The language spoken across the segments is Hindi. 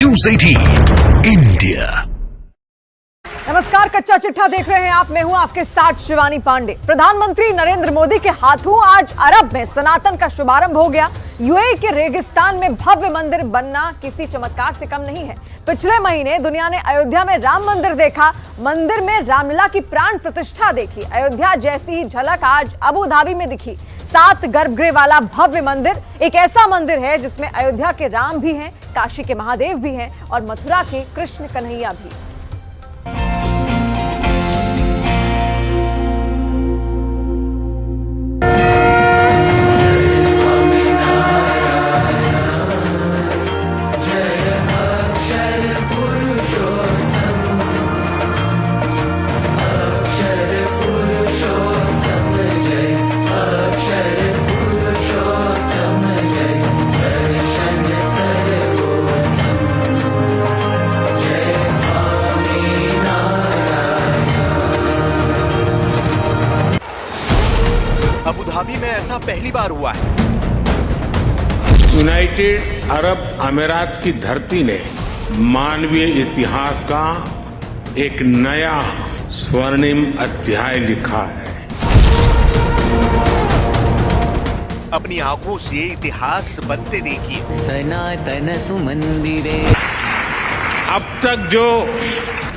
News 18 India. नमस्कार, कच्चा चिट्ठा देख रहे हैं आप। मैं हूं आपके साथ शिवानी पांडे। प्रधानमंत्री नरेंद्र मोदी के हाथों आज अरब में सनातन का शुभारंभ हो गया। यूएई के रेगिस्तान में भव्य मंदिर बनना किसी चमत्कार से कम नहीं है। पिछले महीने दुनिया ने अयोध्या में राम मंदिर देखा, मंदिर में रामलला की प्राण प्रतिष्ठा देखी। अयोध्या जैसी ही झलक आज अबू धाबी में दिखी। 7 गर्भगृह वाला भव्य मंदिर एक ऐसा मंदिर है जिसमें अयोध्या के राम भी हैं, काशी के महादेव भी हैं और मथुरा के कृष्ण कन्हैया भी। अबू धाबी में ऐसा पहली बार हुआ है। यूनाइटेड अरब अमीरात की धरती ने मानवीय इतिहास का एक नया स्वर्णिम अध्याय लिखा है। अपनी आंखों से इतिहास बनते देखिए। सनातन सुमंदिरे। अब तक जो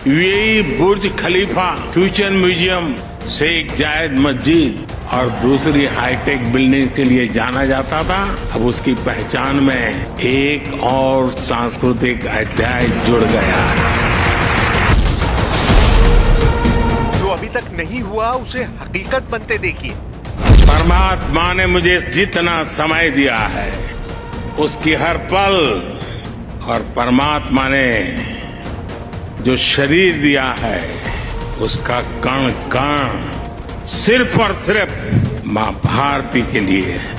यूएई बुर्ज खलीफा, फ्यूचर म्यूजियम, शेख जायद मस्जिद और दूसरी हाईटेक बिल्डिंग के लिए जाना जाता था, अब उसकी पहचान में एक और सांस्कृतिक अध्याय जुड़ गया है। जो अभी तक नहीं हुआ उसे हकीकत बनते देखिए। परमात्मा ने मुझे जितना समय दिया है उसकी हर पल, और परमात्मा ने जो शरीर दिया है उसका कण कण सिर्फ और सिर्फ मां भारती के लिए है।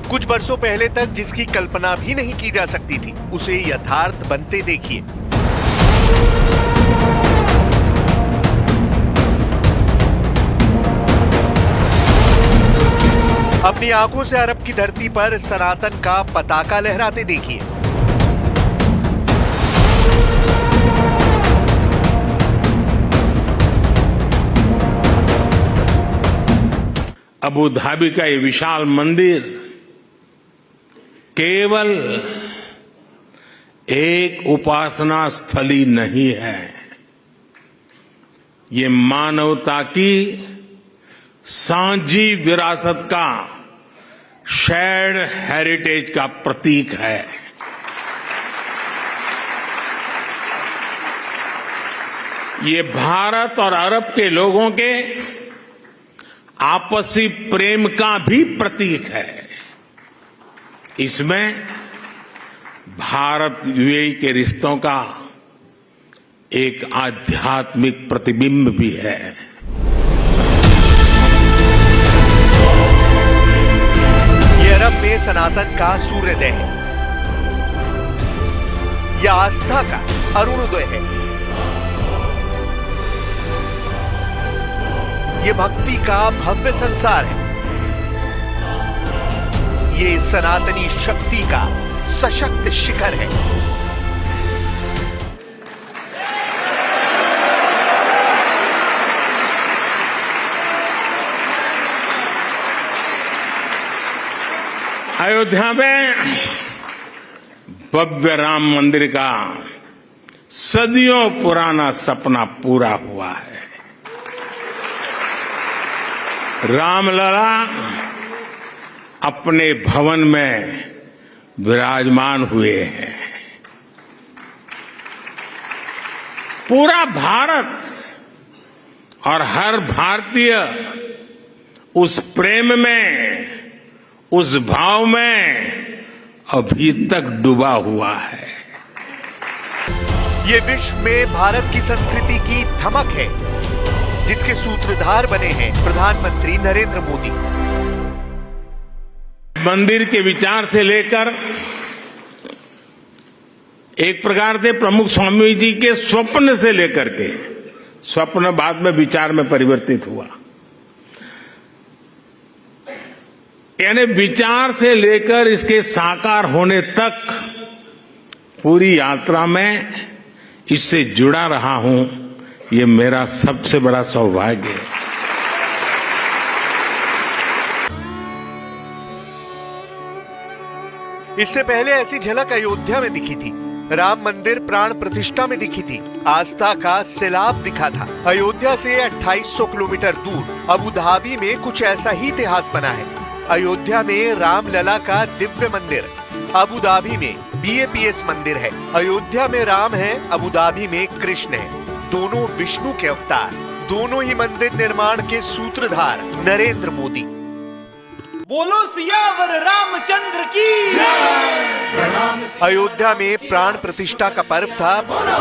कुछ वर्षों पहले तक जिसकी कल्पना भी नहीं की जा सकती थी उसे यथार्थ बनते देखिए। अपनी आंखों से अरब की धरती पर सनातन का पताका लहराते देखिए। अबू धाबी का ये विशाल मंदिर केवल एक उपासना स्थली नहीं है, ये मानवता की सांझी विरासत का शेयर्ड हेरिटेज का प्रतीक है। ये भारत और अरब के लोगों के आपसी प्रेम का भी प्रतीक है। इसमें भारत यूएई के रिश्तों का एक आध्यात्मिक प्रतिबिंब भी है। ये अरब में सनातन का सूर्योदय है, यह आस्था का अरुणोदय है, ये भक्ति का भव्य संसार है, ये सनातनी शक्ति का सशक्त शिखर है। अयोध्या में भव्य राम मंदिर का सदियों पुराना सपना पूरा हुआ है। रामलला अपने भवन में विराजमान हुए हैं। पूरा भारत और हर भारतीय उस प्रेम में, उस भाव में अभी तक डूबा हुआ है। ये विश्व में भारत की संस्कृति की धमक है, जिसके सूत्रधार बने हैं प्रधानमंत्री नरेंद्र मोदी। मंदिर के विचार से लेकर एक प्रकार से प्रमुख स्वामी जी के स्वप्न से लेकर के स्वप्न बाद में विचार में परिवर्तित हुआ, यानी विचार से लेकर इसके साकार होने तक पूरी यात्रा में इससे जुड़ा रहा हूं। ये मेरा सबसे बड़ा सौभाग्य है। इससे पहले ऐसी झलक अयोध्या में दिखी थी, राम मंदिर प्राण प्रतिष्ठा में दिखी थी, आस्था का सैलाब दिखा था। अयोध्या से 2800 किलोमीटर दूर अबू धाबी में कुछ ऐसा ही इतिहास बना है। अयोध्या में रामलला का दिव्य मंदिर, अबू धाबी में BAPS मंदिर है। अयोध्या में राम है, अबू धाबी में कृष्ण है, दोनों विष्णु के अवतार, दोनों ही मंदिर निर्माण के सूत्रधार नरेंद्र मोदी। बोलो सियावर रामचंद्र की जय। अयोध्या में प्राण प्रतिष्ठा का पर्व था।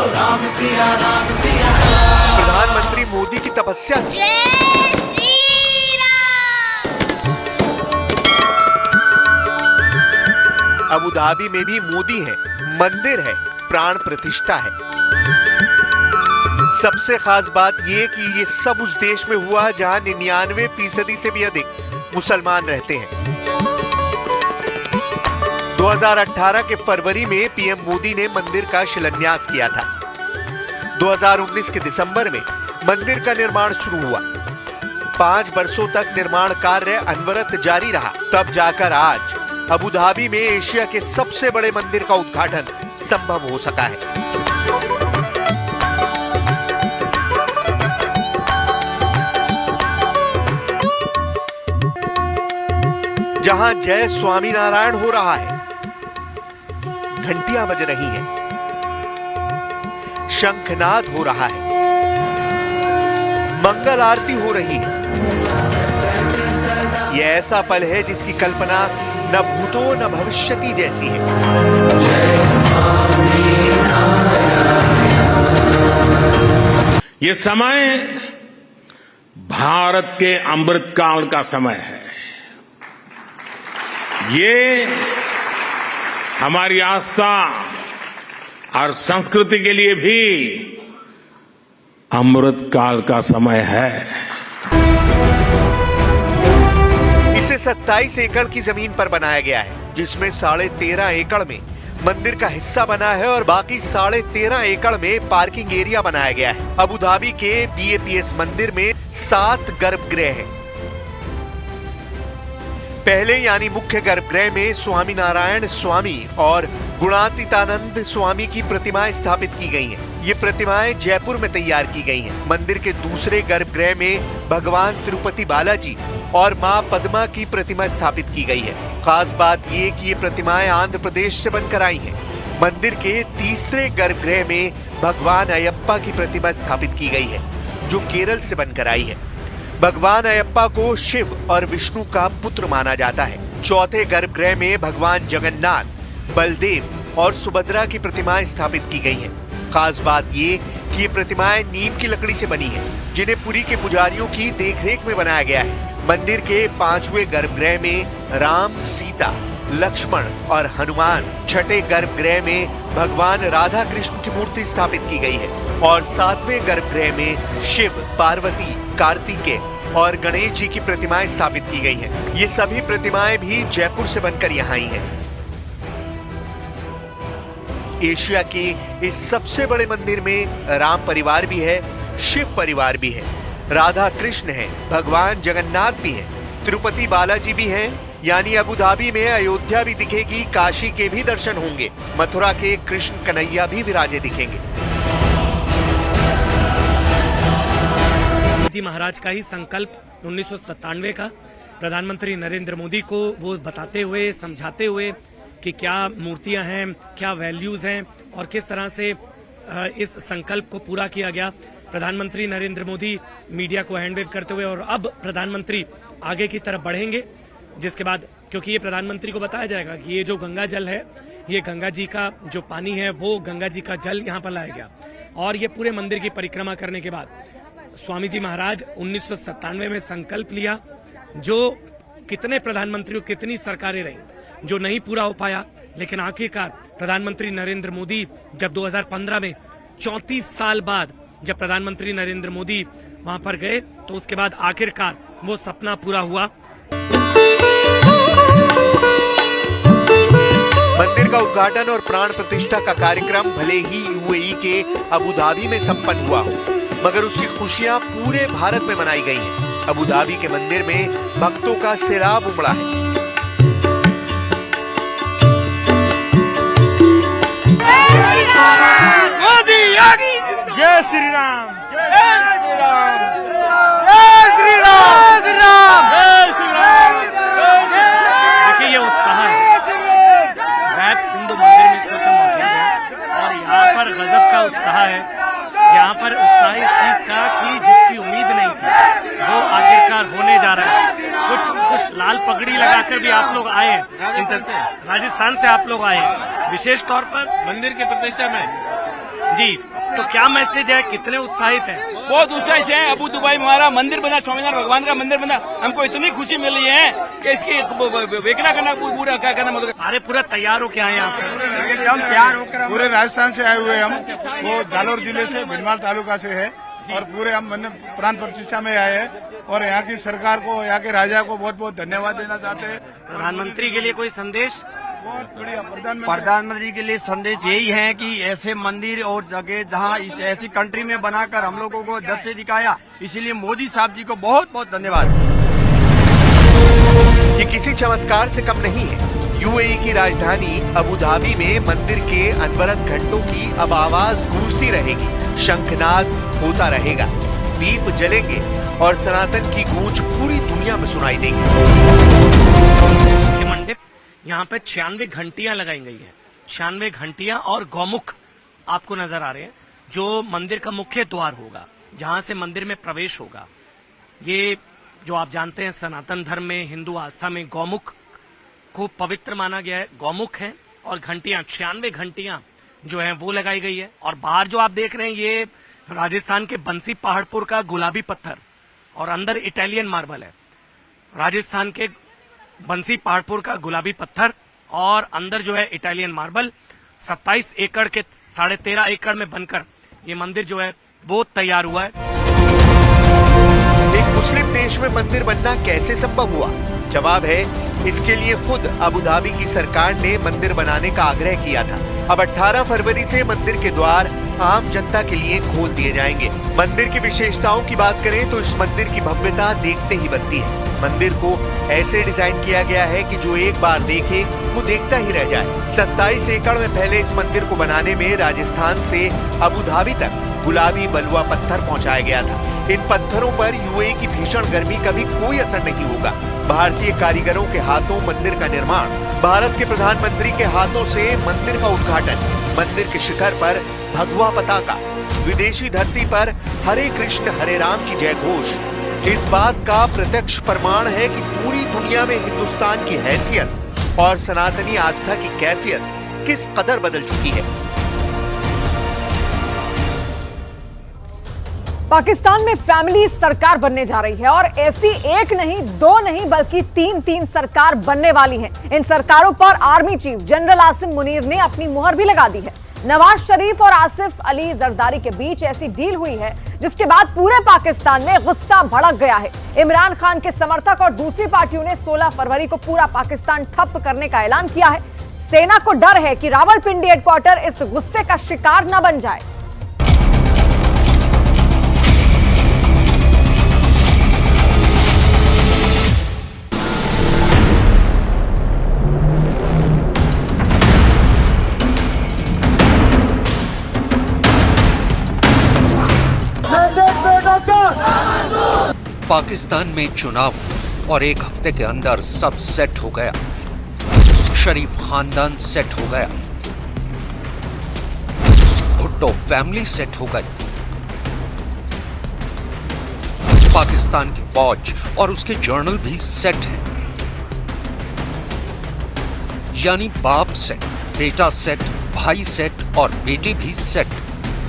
राम सिया प्रधानमंत्री मोदी की तपस्या थी। अबू धाबी में भी मोदी है, मंदिर है, प्राण प्रतिष्ठा है। सबसे खास बात यह कि ये सब उस देश में हुआ जहां 99% से भी अधिक मुसलमान रहते हैं। 2018 के फरवरी में PM मोदी ने मंदिर का शिलान्यास किया था। 2019 के दिसंबर में मंदिर का निर्माण शुरू हुआ। 5 वर्षों तक निर्माण कार्य अनवरत जारी रहा। तब जाकर आज अबू धाबी में एशिया के सबसे बड़े मंदिर का उद्घाटन संभव हो सका है। जहां जय स्वामीनारायण हो रहा है, घंटियां बज रही हैं, शंखनाद हो रहा है, मंगल आरती हो रही है। यह ऐसा पल है जिसकी कल्पना न भूतो न भविष्यति जैसी है। ये समय भारत के अमृतकाल का समय है। ये हमारी आस्था और संस्कृति के लिए भी अमृतकाल का समय है। इसे 27 एकड़ की जमीन पर बनाया गया है, जिसमें 13.5 एकड़ में मंदिर का हिस्सा बना है और बाकी 13.5 एकड़ में पार्किंग एरिया बनाया गया है। अबू धाबी के BAPS मंदिर में 7 गर्भगृह हैं। पहले यानी मुख्य गर्भगृह में स्वामीनारायण स्वामी और गुणातीतानंद स्वामी की प्रतिमाएं स्थापित की गई हैं। ये प्रतिमाएं जयपुर में तैयार की गई हैं। मंदिर के दूसरे गर्भगृह में भगवान तिरुपति बालाजी और मां पद्मा की प्रतिमा स्थापित की गई है। खास बात ये कि ये प्रतिमाएं आंध्र प्रदेश से बनकर आई हैं। मंदिर के तीसरे गर्भगृह में भगवान अयप्पा की प्रतिमा स्थापित की गई है, जो केरल से बनकर आई है। भगवान अयप्पा को शिव और विष्णु का पुत्र माना जाता है। चौथे गर्भगृह में भगवान जगन्नाथ, बलदेव और सुभद्रा की प्रतिमाएं स्थापित की गई हैं। खास बात ये कि ये प्रतिमाएं नीम की लकड़ी से बनी हैं, जिन्हें पुरी के पुजारियों की देखरेख में बनाया गया है। मंदिर के 5वें गर्भगृह में राम, सीता, लक्ष्मण और हनुमान, छठे गर्भगृह में भगवान राधा कृष्ण की मूर्ति स्थापित की गई है और 7वें गर्भगृह में शिव, पार्वती, कार्तिकेय और गणेश जी की प्रतिमाएं स्थापित की गई हैं। ये सभी प्रतिमाएं भी जयपुर से बनकर यहाँ आई हैं। एशिया के इस सबसे बड़े मंदिर में राम परिवार भी है, शिव परिवार भी है, राधा कृष्ण है, भगवान जगन्नाथ भी है, तिरुपति बालाजी भी हैं। यानी अबू धाबी में अयोध्या भी दिखेगी, काशी के भी दर्शन होंगे, मथुरा के कृष्ण कन्हैया भी विराजे दिखेंगे। जी महाराज का ही संकल्प 1997 का प्रधानमंत्री नरेंद्र मोदी को वो बताते हुए, समझाते हुए कि क्या मूर्तियां हैं, क्या वैल्यूज हैं और किस तरह से इस संकल्प को पूरा किया गया। प्रधानमंत्री नरेंद्र मोदी मीडिया को हैंडवेव करते हुए और अब प्रधानमंत्री आगे की तरफ बढ़ेंगे, जिसके बाद क्योंकि ये प्रधानमंत्री को बताया जाएगा कि ये जो गंगा जल है, ये गंगा जी का जो पानी है वो गंगा जी का जल यहाँ पर लाया गया। और ये पूरे मंदिर की परिक्रमा करने के बाद स्वामी जी महाराज 1997 में संकल्प लिया, जो कितने प्रधानमंत्रियों कितनी सरकारें रही जो नहीं पूरा हो पाया, लेकिन आखिरकार प्रधानमंत्री नरेंद्र मोदी जब 2015 में 34 साल बाद जब प्रधानमंत्री नरेंद्र मोदी वहां पर गए तो उसके बाद आखिरकार वो सपना पूरा हुआ। मंदिर का उद्घाटन और प्राण प्रतिष्ठा का कार्यक्रम भले ही यूएई के अबू धाबी में संपन्न हुआ हो, मगर उसकी खुशियां पूरे भारत में मनाई गई हैं। अबू धाबी के मंदिर में भक्तों का सैलाब उमड़ा है। मोदी योगी जय श्री राम, जय श्री राम, जय श्री राम, जय श्री राम, जय श्री राम। देखिए ये उत्साह है। वैप्स हिंदू मंदिर में इस वक्त मौजूद है और यहाँ पर गजब का उत्साह है। यहाँ पर उत्साह इस चीज का कि जिसकी उम्मीद नहीं थी वो आखिरकार होने जा रहा है। कुछ लाल पगड़ी लगाकर भी आप लोग आए, राजस्थान से आप लोग आए विशेष तौर पर मंदिर की प्रतिष्ठा में। जी, तो क्या मैसेज है, कितने उत्साहित हैं? बहुत उत्साहित है। अबू दुबई में हमारा मंदिर बना, स्वामीनारायण भगवान का मंदिर बना, हमको इतनी खुशी मिल रही है कि इसकी वेकना करना पूरा क्या करना मतलब सारे पूरा तैयार होके आए आप सब? एकदम तैयार होकर पूरे राजस्थान से आए हुए हम, वो जालोर जिले से भिनमाल तालुका से है और पूरे हम मंदिर प्राण प्रतिष्ठा में आए हैं और यहाँ की सरकार को, यहाँ के राजा को बहुत बहुत धन्यवाद देना चाहते हैं। प्रधानमंत्री के लिए कोई संदेश? बहुत बढ़िया। प्रधानमंत्री के लिए संदेश यही है कि ऐसे मंदिर और जगह जहां इस ऐसी कंट्री में बनाकर हम लोगों को दृश्य दिखाया, इसीलिए मोदी साहब जी को बहुत बहुत धन्यवाद। ये किसी चमत्कार से कम नहीं है। यूएई की राजधानी अबू धाबी में मंदिर के अनवरत घंटों की अब आवाज गूंजती रहेगी, शंखनाद होता रहेगा, दीप जलेंगे और सनातन की गूंज पूरी दुनिया में सुनाई देगी। मंदिर यहाँ पे 96 घंटियां लगाई गई है, 96 घंटियां और गौमुख आपको नजर आ रहे हैं जो मंदिर का मुख्य द्वार होगा, जहां से मंदिर में प्रवेश होगा। ये जो आप जानते हैं सनातन धर्म में, हिंदू आस्था में गौमुख को पवित्र माना गया है। गौमुख है और घंटियां 96 घंटियां जो है वो लगाई गई है। और बाहर जो आप देख रहे हैं ये राजस्थान के बंसी पहाड़पुर का गुलाबी पत्थर और अंदर इटालियन मार्बल है। राजस्थान के बंसी पहाड़पुर का गुलाबी पत्थर और अंदर जो है इटालियन मार्बल 27 एकड़ के 13.5 एकड़ में बनकर ये मंदिर जो है वो तैयार हुआ है। एक मुस्लिम देश में मंदिर बनना कैसे संभव हुआ? जवाब है, इसके लिए खुद अबू धाबी की सरकार ने मंदिर बनाने का आग्रह किया था। अब 18 फरवरी से मंदिर के द्वार आम जनता के लिए खोल दिए जाएंगे। मंदिर की विशेषताओं की बात करें तो इस मंदिर की भव्यता देखते ही बनती है। मंदिर को ऐसे डिजाइन किया गया है कि जो एक बार देखे वो देखता ही रह जाए। 27 एकड़ में फैले इस मंदिर को बनाने में राजस्थान से अबू धाबी तक गुलाबी बलुआ पत्थर पहुंचाया गया था। इन पत्थरों पर यूएई की भीषण गर्मी का भी कोई असर नहीं होगा। भारतीय कारीगरों के हाथों मंदिर का निर्माण, भारत के प्रधानमंत्री के हाथों से मंदिर का उद्घाटन, मंदिर के शिखर पर भगवा पताका, विदेशी धरती पर हरे कृष्ण हरे राम की जय घोष इस बात का प्रत्यक्ष प्रमाण है कि पूरी दुनिया में हिंदुस्तान की हैसियत और सनातनी आस्था की कैफियत किस कदर बदल चुकी है। पाकिस्तान में फैमिली सरकार बनने जा रही है और ऐसी एक नहीं, दो नहीं, बल्कि तीन सरकार बनने वाली है। इन सरकारों पर army chief general Asim Munir ने अपनी मुहर भी लगा दी है। नवाज शरीफ और आसिफ अली जरदारी के बीच ऐसी डील हुई है जिसके बाद पूरे पाकिस्तान में गुस्सा भड़क गया है। इमरान खान के समर्थक और दूसरी पार्टियों ने 16 फरवरी को पूरा पाकिस्तान ठप करने का ऐलान किया है। सेना को डर है कि रावलपिंडी हेडक्वार्टर इस गुस्से का शिकार न बन जाए। पाकिस्तान में चुनाव और एक हफ्ते के अंदर सब सेट हो गया। शरीफ खानदान सेट हो गया, भुट्टो फैमिली सेट हो गई, पाकिस्तान की फौज और उसके जर्नल भी सेट हैं। यानी बाप सेट, बेटा सेट, भाई सेट और बेटी भी सेट।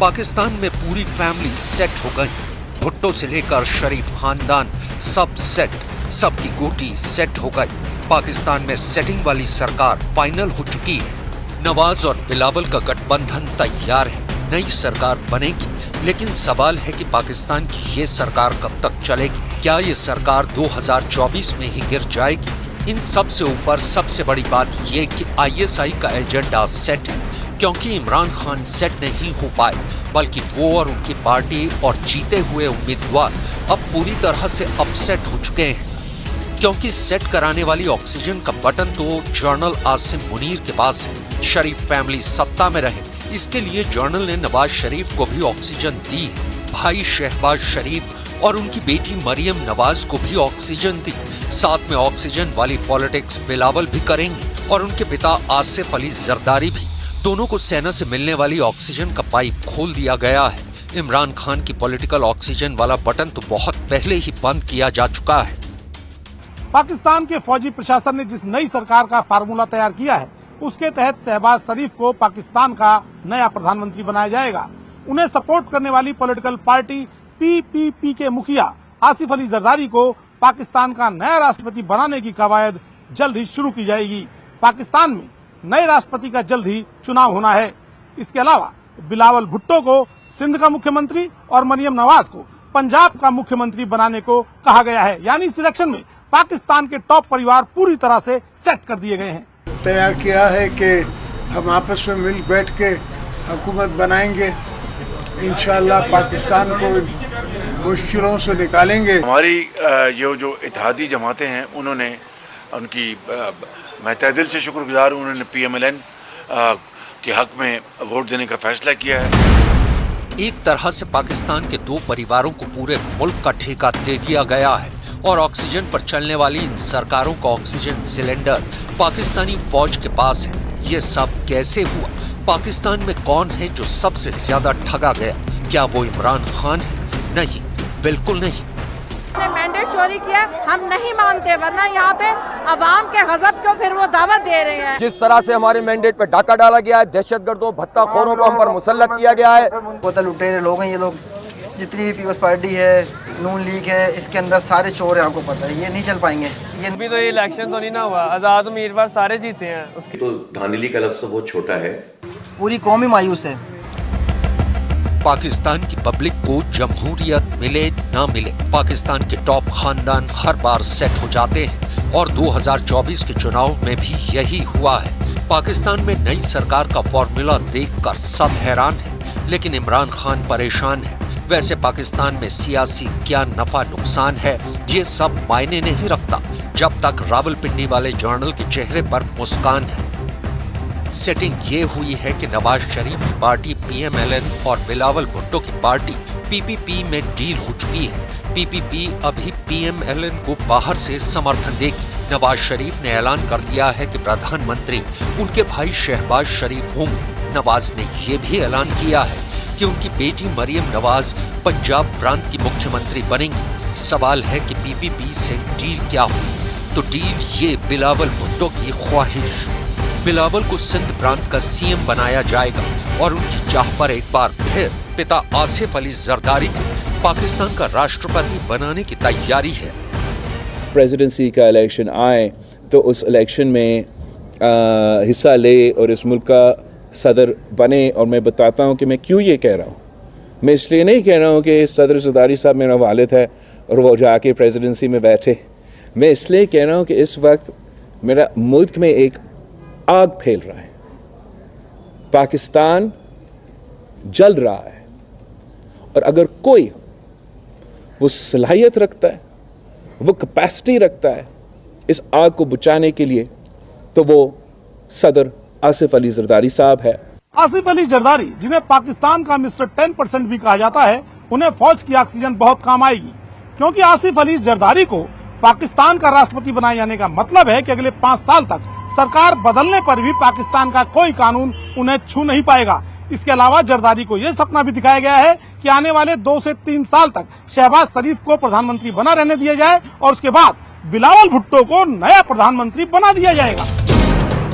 पाकिस्तान में पूरी फैमिली सेट हो गई। भुट्टो से लेकर शरीफ खानदान सब सेट। सबकी गोटी सेट हो गई। पाकिस्तान में सेटिंग वाली सरकार फाइनल हो चुकी है। नवाज और बिलावल का गठबंधन तैयार है। नई सरकार बनेगी, लेकिन सवाल है कि पाकिस्तान की ये सरकार कब तक चलेगी? क्या ये सरकार 2024 में ही गिर जाएगी? इन सब से ऊपर सबसे बड़ी बात ये कि ISI का एजेंडा सेट है, क्योंकि इमरान खान सेट नहीं हो पाए, बल्कि वो और उनकी पार्टी और जीते हुए उम्मीदवार अब पूरी तरह से अपसेट हो चुके हैं, क्योंकि सेट कराने वाली ऑक्सीजन का बटन तो जनरल आसिम मुनीर के पास है। शरीफ फैमिली सत्ता में रहे, इसके लिए जनरल ने नवाज शरीफ को भी ऑक्सीजन दी है। भाई शहबाज शरीफ और उनकी बेटी मरियम नवाज को भी ऑक्सीजन दी। साथ में ऑक्सीजन वाली पॉलिटिक्स बिलावल भी करेंगे और उनके पिता आसिफ अली जरदारी भी। दोनों को सेना से मिलने वाली ऑक्सीजन का पाइप खोल दिया गया है। इमरान खान की पॉलिटिकल ऑक्सीजन वाला बटन तो बहुत पहले ही बंद किया जा चुका है। पाकिस्तान के फौजी प्रशासन ने जिस नई सरकार का फार्मूला तैयार किया है, उसके तहत शहबाज शरीफ को पाकिस्तान का नया प्रधानमंत्री बनाया जाएगा। उन्हें सपोर्ट करने वाली पॉलिटिकल पार्टी PPP के मुखिया आसिफ अली जरदारी को पाकिस्तान का नया राष्ट्रपति बनाने की कवायद जल्द ही शुरू की जाएगी। पाकिस्तान में नए राष्ट्रपति का जल्द ही चुनाव होना है। इसके अलावा बिलावल भुट्टो को सिंध का मुख्यमंत्री और मरियम नवाज को पंजाब का मुख्यमंत्री बनाने को कहा गया है। यानी इस इलेक्शन में पाकिस्तान के टॉप परिवार पूरी तरह से सेट कर दिए गए हैं। तय किया है कि हम आपस में मिल बैठ के हुकूमत बनाएंगे। इंशाअल्लाह पाकिस्तान को मुश्किलों से निकालेंगे। हमारी ये जो इत्तेहादी जमातें हैं, उन्होंने उनकी मैं तहे दिल से शुक्रगुजार हूँ, उन्होंने PMLN के हक में वोट देने का फैसला किया है। एक तरह से पाकिस्तान के दो परिवारों को पूरे मुल्क का ठेका दे दिया गया है और ऑक्सीजन पर चलने वाली इन सरकारों का ऑक्सीजन सिलेंडर पाकिस्तानी फौज के पास है। ये सब कैसे हुआ? पाकिस्तान में कौन है जो सबसे ज्यादा ठगा गया? क्या वो इमरान खान है? नहीं, बिल्कुल नहीं। मैंडेट चोरी किया, हम नहीं मानते, वरना यहाँ पे अवाम के गजब को फिर वो दावत दे रहे हैं। जिस तरह से हमारे मैंडेट पे डाका डाला गया है, दहशतगर्दों भत्ताखोरों को हम पर मुसल्लत किया गया है। बोतल लुटेरे लोग हैं ये लोग। जितनी भी पीपल्स पार्टी है, नून लीग है, इसके अंदर सारे चोर हैं, आपको पता है। ये नहीं चल पाएंगे। ये अभी तो ये इलेक्शन तो नहीं ना हुआ, आज़ाद उम्मीदवार सारे जीते हैं। उसकी तो धांधली का लफ्ज़ बहुत छोटा है। पूरी कौम ही मायूस है। पाकिस्तान की पब्लिक को जमहूरियत मिले ना मिले, पाकिस्तान के टॉप खानदान हर बार सेट हो जाते हैं और 2024 के चुनाव में भी यही हुआ है। पाकिस्तान में नई सरकार का फॉर्मूला देखकर सब हैरान हैं, लेकिन इमरान खान परेशान है। वैसे पाकिस्तान में सियासी क्या नफा नुकसान है, ये सब मायने नहीं रखता जब तक रावलपिंडी वाले जर्नल के चेहरे पर मुस्कान है। सेटिंग ये हुई है कि नवाज शरीफ की पार्टी PMLN और बिलावल भुट्टो की पार्टी PPP में डील हो चुकी है। PPP अभी PMLN को बाहर से समर्थन देगी। नवाज शरीफ ने ऐलान कर दिया है कि प्रधानमंत्री उनके भाई शहबाज शरीफ होंगे। नवाज ने ये भी ऐलान किया है कि उनकी बेटी मरियम नवाज पंजाब प्रांत की मुख्यमंत्री बनेंगी। सवाल है कि PPP से डील क्या हुई? तो डील ये बिलावल भुट्टो की ख्वाहिश। बिलावल को सिंध प्रांत का CM बनाया जाएगा और उनकी चाह पर एक बार फिर पिता आसिफ अली जरदारी को पाकिस्तान का राष्ट्रपति बनाने की तैयारी है। प्रेसिडेंसी का इलेक्शन आए तो उस इलेक्शन में हिस्सा ले और इस मुल्क का सदर बने। और मैं बताता हूँ कि मैं क्यों ये कह रहा हूँ। मैं इसलिए नहीं कह रहा हूँ कि सदर जरदारी साहब मेरा वालिद है और वो जाके प्रेसिडेंसी में बैठे। मैं इसलिए कह रहा हूँ कि इस वक्त मेरा मुल्क में एक आग फैल रहा है। पाकिस्तान जल रहा है और अगर कोई वो सलाहियत रखता है, वो कैपेसिटी रखता है इस आग को बुझाने के लिए, तो वो सदर आसिफ अली जरदारी साहब है। आसिफ अली जरदारी, जिन्हें पाकिस्तान का मिस्टर 10% भी कहा जाता है, उन्हें फौज की ऑक्सीजन बहुत काम आएगी, क्योंकि आसिफ अली जरदारी को पाकिस्तान का राष्ट्रपति बनाए जाने का मतलब है कि अगले 5 साल तक सरकार बदलने पर भी पाकिस्तान का कोई कानून उन्हें छू नहीं पाएगा। इसके अलावा जरदारी को यह सपना भी दिखाया गया है कि आने वाले 2 से 3 साल तक शहबाज शरीफ को प्रधानमंत्री बना रहने दिया जाए और उसके बाद बिलावल भुट्टो को नया प्रधानमंत्री बना दिया जाएगा।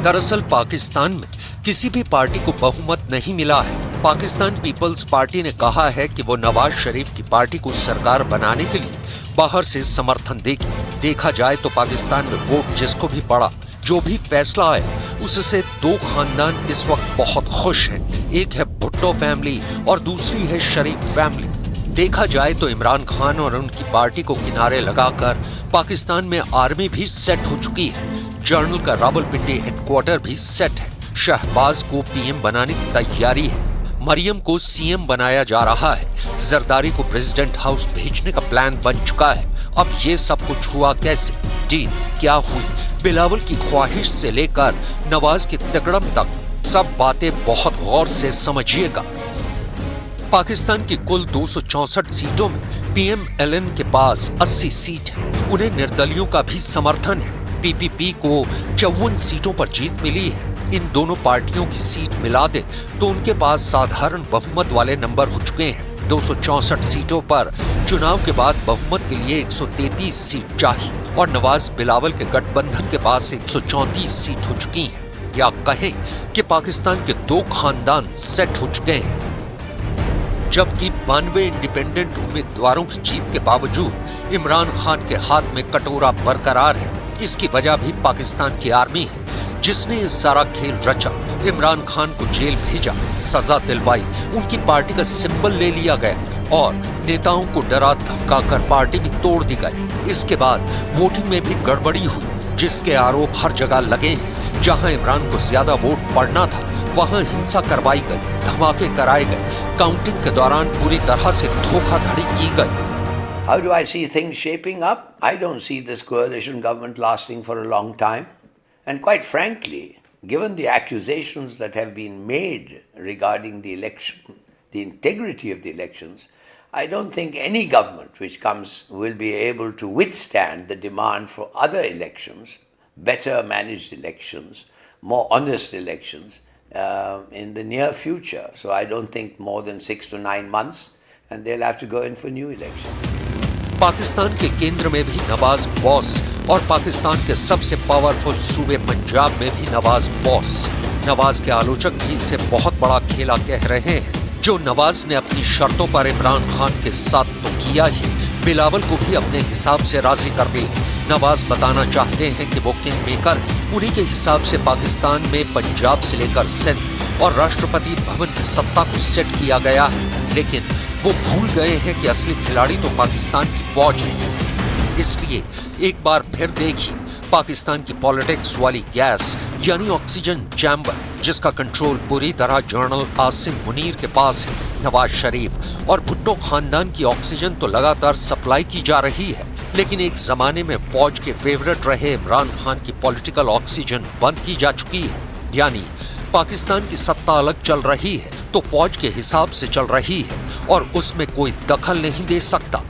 दरअसल पाकिस्तान में किसी भी पार्टी को बहुमत नहीं मिला है पाकिस्तान पीपल्स पार्टी ने कहा है कि वो नवाज शरीफ की पार्टी को सरकार बनाने के लिए बाहर से समर्थन देगी। देखा जाए तो पाकिस्तान में वोट जिसको भी पड़ा, जो भी फैसला आया, उससे दो खानदान इस वक्त बहुत खुश हैं। एक है भुट्टो फैमिली और दूसरी है शरीफ फैमिली। देखा जाए तो इमरान खान और उनकी पार्टी को किनारे लगाकर पाकिस्तान में आर्मी भी सेट हो चुकी है। जनरल का रावलपिंडी हेडक्वार्टर भी सेट है। शहबाज को पीएम बनाने की तैयारी है। मरियम को सीएम बनाया जा रहा है। जरदारी को प्रेसिडेंट हाउस भेजने का प्लान बन चुका है। अब ये सब कुछ हुआ कैसे? डील क्या हुई? बिलावल की ख्वाहिश से लेकर नवाज के तिकड़म तक सब बातें बहुत गौर से समझिएगा। पाकिस्तान की कुल 264 सीटों में पीएमएलएन के पास 80 सीट है। उन्हें निर्दलियों का भी समर्थन है। पीपीपी को 54 सीटों पर जीत मिली है। इन दोनों पार्टियों की सीट मिला दे तो उनके पास साधारण बहुमत वाले नंबर हो चुके हैं। 264 सीटों पर चुनाव के बाद बहुमत के लिए 133 सीट चाहिए और नवाज बिलावल के गठबंधन के पास 134 सीट हो चुकी हैं। या कहें कि पाकिस्तान के दो खानदान सेट हो चुके हैं। जबकि 92 इंडिपेंडेंट उम्मीदवारों की जीत के बावजूद इमरान खान के हाथ में कटोरा बरकरार है। इसकी वजह भी पाकिस्तान की आर्मी है, जिसने ये सारा खेल रचा। इमरान खान को जेल भेजा, सजा दिलवाई, उनकी पार्टी का सिंबल ले लिया गया और नेताओं को डरा धमका कर पार्टी भी तोड़ दी गई। इसके बाद वोटिंग में भी गड़बड़ी हुई, जिसके आरोप हर जगह लगे हैं। जहां इमरान को ज्यादा वोट पड़ना था, वहां हिंसा करवाई गई, धमाके कराए गए। काउंटिंग के दौरान पूरी तरह से धोखाधड़ी की गई। How do I see things shaping up? I don't see this coalition government lasting for a long time. And quite frankly, given the accusations that have been made regarding the election, the integrity of the elections, I don't think any government which comes will be able to withstand the demand for other elections, better managed elections, more honest elections in the near future. So I don't think more than 6 to 9 months, and they'll have to go in for new elections. Pakistan के केंद्र में भी नवाज बॉस और पाकिस्तान के सबसे पावरफुल सूबे पंजाब में भी नवाज बॉस। नवाज के आलोचक भी इसे बहुत बड़ा खेला कह रहे हैं। जो नवाज ने अपनी शर्तों पर इमरान खान के साथ तो किया ही, बिलावल को भी अपने हिसाब से राजी कर लिया। नवाज बताना चाहते हैं कि वो किंग मेकर है। उन्हीं के हिसाब से पाकिस्तान में पंजाब से लेकर सिंध और राष्ट्रपति भवन की सत्ता को सेट किया गया है। लेकिन वो भूल गए हैं कि असली खिलाड़ी तो पाकिस्तान की फौज है। इसलिए एक बार फिर देखिए पाकिस्तान की पॉलिटिक्स वाली गैस यानी ऑक्सीजन चैम्बर, जिसका कंट्रोल पूरी तरह जनरल आसिम मुनीर के पास है। नवाज शरीफ और भुट्टो खानदान की ऑक्सीजन तो लगातार सप्लाई की जा रही है, लेकिन एक जमाने में फौज के फेवरेट रहे इमरान खान की पॉलिटिकल ऑक्सीजन बंद की जा चुकी है। यानी पाकिस्तान की सत्ता अलग चल रही है तो फौज के हिसाब से चल रही है और उसमें कोई दखल नहीं दे सकता।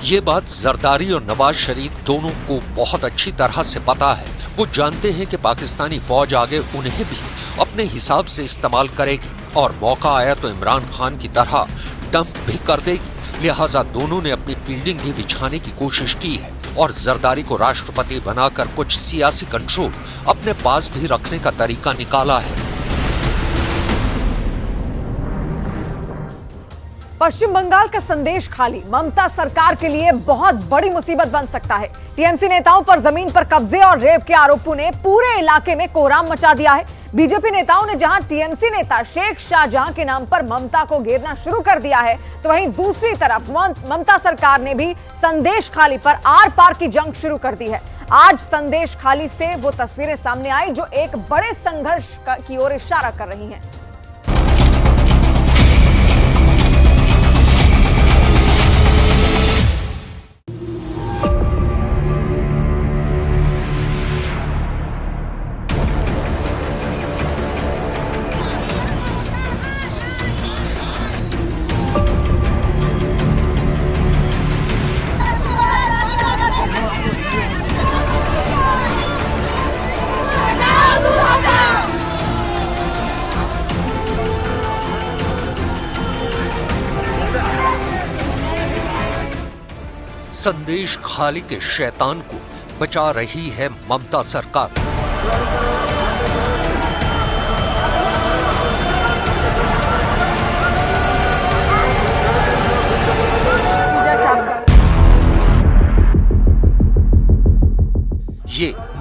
ये बात जरदारी और नवाज शरीफ दोनों को बहुत अच्छी तरह से पता है। वो जानते हैं कि पाकिस्तानी फौज आगे उन्हें भी अपने हिसाब से इस्तेमाल करेगी और मौका आया तो इमरान खान की तरह डंप भी कर देगी। लिहाजा दोनों ने अपनी फील्डिंग भी बिछाने की कोशिश की है और जरदारी को राष्ट्रपति बनाकर कुछ सियासी कंट्रोल अपने पास भी रखने का तरीका निकाला है। पश्चिम बंगाल का संदेश खाली ममता सरकार के लिए बहुत बड़ी मुसीबत बन सकता है। टीएमसी नेताओं पर जमीन पर कब्जे और रेप के आरोपों ने पूरे इलाके में कोहराम मचा दिया है। बीजेपी नेताओं ने जहां टीएमसी नेता शेख शाहजहां के नाम पर ममता को घेरना शुरू कर दिया है, तो वहीं दूसरी तरफ ममता सरकार ने भी संदेश खाली पर आर पार की जंग शुरू कर दी है। आज संदेश खाली से वो तस्वीरें सामने आई जो एक बड़े संघर्ष की ओर इशारा कर रही हैं। संदेश खाली के शैतान को बचा रही है ममता सरकार।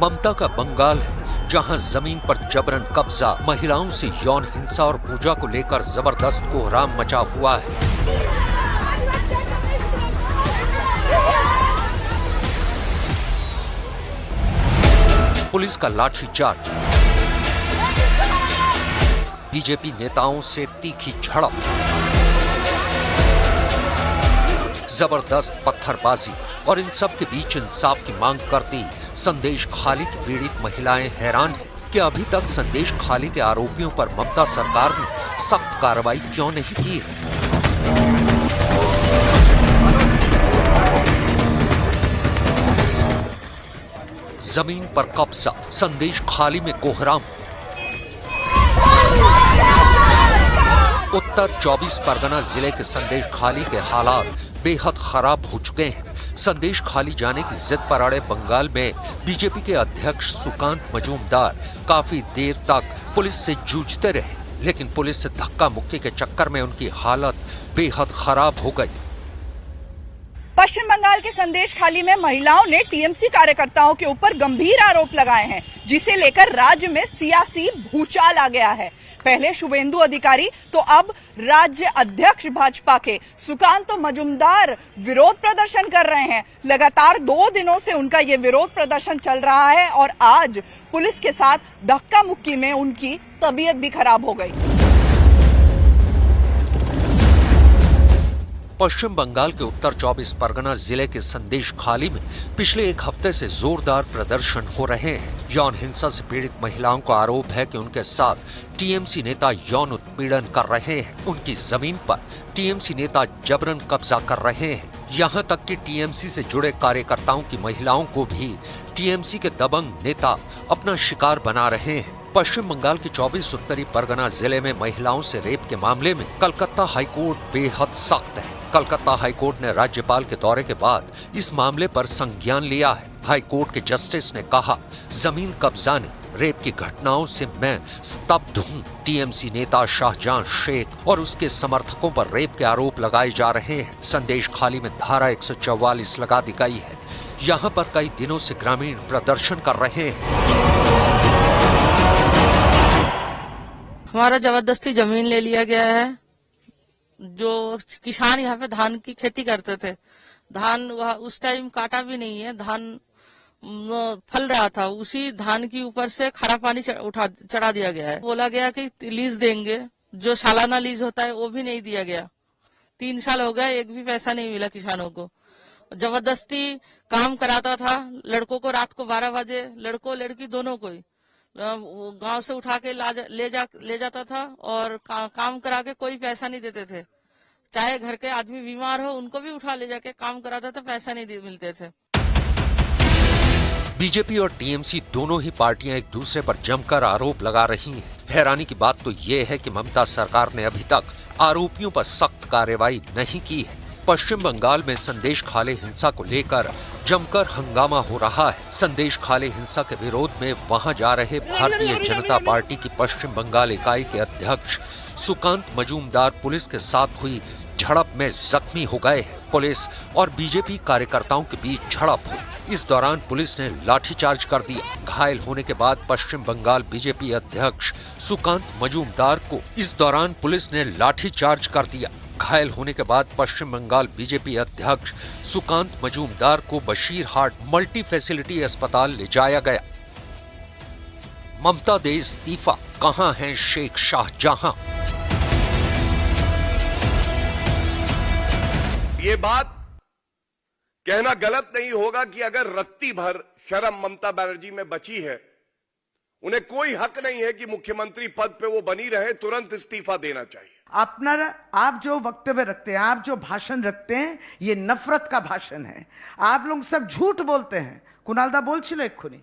ममता का बंगाल है, जहां जमीन पर जबरन कब्जा, महिलाओं से यौन हिंसा और पूजा को लेकर जबरदस्त कोहराम मचा हुआ है। पुलिस का लाठीचार्ज, बीजेपी नेताओं से तीखी झड़प, जबरदस्त पत्थरबाजी और इन सब के बीच इंसाफ की मांग करती संदेश खाली की पीड़ित महिलाएं हैरान हैं कि अभी तक संदेश खाली के आरोपियों पर ममता सरकार ने सख्त कार्रवाई क्यों नहीं की है। जमीन पर कब्जा, संदेश खाली में कोहराम। उत्तर 24 परगना जिले के संदेश खाली के हालात बेहद खराब हो चुके हैं। संदेश खाली जाने की जिद पर अड़े बंगाल में बीजेपी के अध्यक्ष सुकांत मजूमदार काफी देर तक पुलिस से जूझते रहे, लेकिन पुलिस से धक्का मुक्की के चक्कर में उनकी हालत बेहद खराब हो गई। पश्चिम बंगाल के संदेश खाली में महिलाओं ने टीएमसी कार्यकर्ताओं के ऊपर गंभीर आरोप लगाए हैं, जिसे लेकर राज्य में सियासी भूचाल आ गया है। पहले शुभेंदु अधिकारी तो अब राज्य अध्यक्ष भाजपा के सुकांत मजूमदार विरोध प्रदर्शन कर रहे हैं। लगातार 2 दिनों से उनका ये विरोध प्रदर्शन चल रहा है और आज पुलिस के साथ धक्का मुक्की में उनकी तबीयत भी खराब हो गई। पश्चिम बंगाल के उत्तर 24 परगना जिले के संदेश खाली में पिछले 1 हफ्ते से जोरदार प्रदर्शन हो रहे हैं। यौन हिंसा से पीड़ित महिलाओं का आरोप है कि उनके साथ टीएमसी नेता यौन उत्पीड़न कर रहे हैं। उनकी जमीन पर टीएमसी नेता जबरन कब्जा कर रहे हैं। यहां तक कि टीएमसी से जुड़े कार्यकर्ताओं की महिलाओं को भी टीएमसी के दबंग नेता अपना शिकार बना रहे हैं। पश्चिम बंगाल के 24 उत्तरी परगना जिले में महिलाओं से रेप के मामले में कलकत्ता हाईकोर्ट बेहद सख्त है। कलकत्ता हाईकोर्ट ने राज्यपाल के दौरे के बाद इस मामले पर संज्ञान लिया है। हाईकोर्ट के जस्टिस ने कहा, जमीन कब्जाने, रेप की घटनाओं से मैं स्तब्ध हूं। टीएमसी नेता शाहजहां शेख और उसके समर्थकों पर रेप के आरोप लगाए जा रहे हैं। संदेश खाली में धारा 144 लगा दी गई है। यहाँ पर कई दिनों से ग्रामीण प्रदर्शन कर रहे हैं। हमारा जबरदस्ती जमीन ले लिया गया है। जो किसान यहाँ पे धान की खेती करते थे, धान उस टाइम काटा भी नहीं है, धान फल रहा था, उसी धान के ऊपर से खारा पानी चढ़ा दिया गया है। बोला गया कि लीज देंगे, जो सालाना लीज होता है वो भी नहीं दिया गया। 3 साल हो गया, एक भी पैसा नहीं मिला किसानों को। जबरदस्ती काम कराता था लड़कों को, रात को 12 बजे लड़कों लड़की दोनों को ही गांव से उठा के ले जाता था और काम करा के कोई पैसा नहीं देते थे। चाहे घर के आदमी बीमार हो उनको भी उठा ले जाके काम कराता था, पैसा नहीं मिलते थे। बीजेपी और टीएमसी दोनों ही पार्टियां एक दूसरे पर जमकर आरोप लगा रही हैं। हैरानी की बात तो ये है कि ममता सरकार ने अभी तक आरोपियों पर सख्त कार्रवाई नहीं की है। पश्चिम बंगाल में संदेश खाली हिंसा को लेकर जमकर हंगामा हो रहा है। संदेश खाली हिंसा के विरोध में वहां जा रहे भारतीय जनता पार्टी की पश्चिम बंगाल इकाई के अध्यक्ष सुकांत मजूमदार पुलिस के साथ हुई झड़प में जख्मी हो गए हैं। पुलिस और बीजेपी कार्यकर्ताओं के बीच झड़प हुई। इस दौरान पुलिस ने लाठीचार्ज कर दिया। घायल होने के बाद पश्चिम बंगाल बीजेपी अध्यक्ष सुकांत मजूमदार को घायल होने के बाद पश्चिम बंगाल बीजेपी अध्यक्ष सुकांत मजूमदार को बशीरहाट मल्टी फैसिलिटी अस्पताल ले जाया गया। ममता दे इस्तीफा, कहां है शेख शाहजहां? ये बात कहना गलत नहीं होगा कि अगर रत्ती भर शर्म ममता बनर्जी में बची है, उन्हें कोई हक नहीं है कि मुख्यमंत्री पद पे वो बनी रहे, तुरंत इस्तीफा देना चाहिए। आप जो वक्तव्य रखते हैं, आप जो भाषण रखते हैं, ये नफरत का भाषण है। आप लोग सब झूठ बोलते हैं। कुणालदा बोलछिलो एक्षुनी,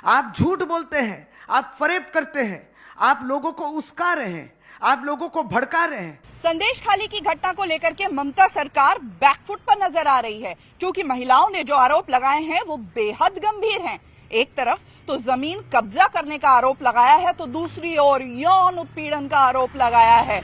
आप झूठ बोलते हैं, आप फरेब करते हैं, आप लोगों को उस्का रहे हैं, आप लोगों को भड़का रहे हैं। संदेश खाली की घटना को लेकर के ममता सरकार बैकफुट पर नजर आ रही है, क्योंकि महिलाओं ने जो आरोप लगाए हैं वो बेहद गंभीर हैं। एक तरफ तो जमीन कब्जा करने का आरोप लगाया है, तो दूसरी ओर यौन उत्पीड़न का आरोप लगाया है।